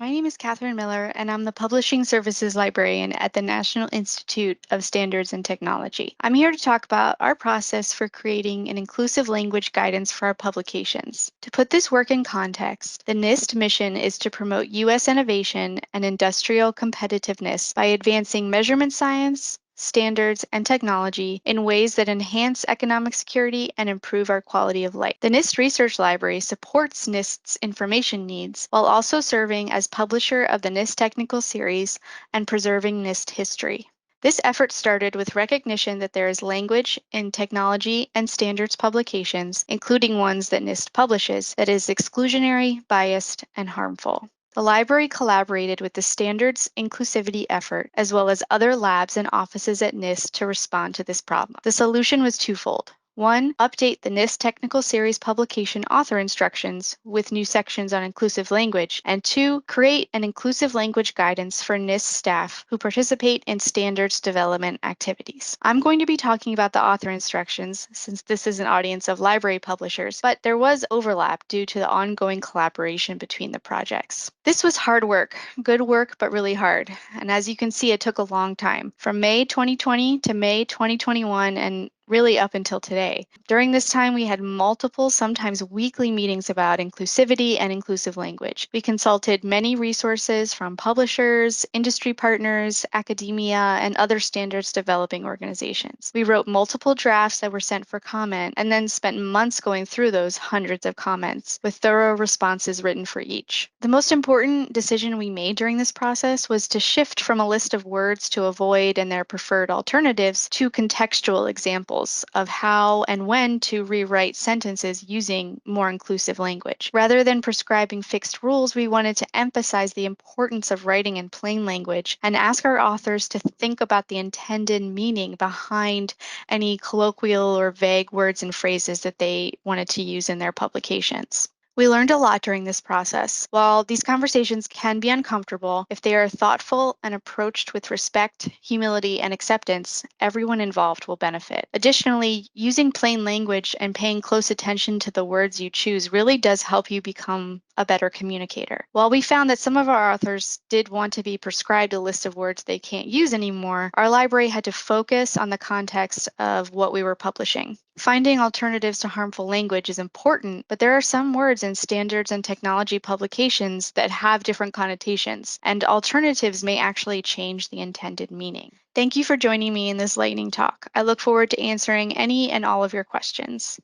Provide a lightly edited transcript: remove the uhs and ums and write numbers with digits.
My name is Kathryn Miller, and I'm the Publishing Services Librarian at the National Institute of Standards and Technology. I'm here to talk about our process for creating an inclusive language guidance for our publications. To put this work in context, the NIST mission is to promote U.S. innovation and industrial competitiveness by advancing measurement science, standards, and technology in ways that enhance economic security and improve our quality of life. The NIST Research Library supports NIST's information needs while also serving as publisher of the NIST Technical Series and preserving NIST history. This effort started with recognition that there is language in technology and standards publications, including ones that NIST publishes, that is exclusionary, biased, and harmful. The library collaborated with the Standards Inclusivity effort, as well as other labs and offices at NIST to respond to this problem. The solution was twofold. One, update the NIST Technical Series publication author instructions with new sections on inclusive language. And two, create an inclusive language guidance for NIST staff who participate in standards development activities. I'm going to be talking about the author instructions since this is an audience of library publishers, but there was overlap due to the ongoing collaboration between the projects. This was hard work, good work, but really hard. And as you can see, it took a long time, from May 2020 to May 2021, and really up until today. During this time, we had multiple, sometimes weekly meetings about inclusivity and inclusive language. We consulted many resources from publishers, industry partners, academia, and other standards developing organizations. We wrote multiple drafts that were sent for comment and then spent months going through those hundreds of comments with thorough responses written for each. The most important decision we made during this process was to shift from a list of words to avoid and their preferred alternatives to contextual examples of how and when to rewrite sentences using more inclusive language. Rather than prescribing fixed rules, we wanted to emphasize the importance of writing in plain language and ask our authors to think about the intended meaning behind any colloquial or vague words and phrases that they wanted to use in their publications. We learned a lot during this process. While these conversations can be uncomfortable, if they are thoughtful and approached with respect, humility, and acceptance, everyone involved will benefit. Additionally, using plain language and paying close attention to the words you choose really does help you become a better communicator. While we found that some of our authors did want to be prescribed a list of words they can't use anymore, our library had to focus on the context of what we were publishing. Finding alternatives to harmful language is important, but there are some words in standards and technology publications that have different connotations, and alternatives may actually change the intended meaning. Thank you for joining me in this lightning talk. I look forward to answering any and all of your questions.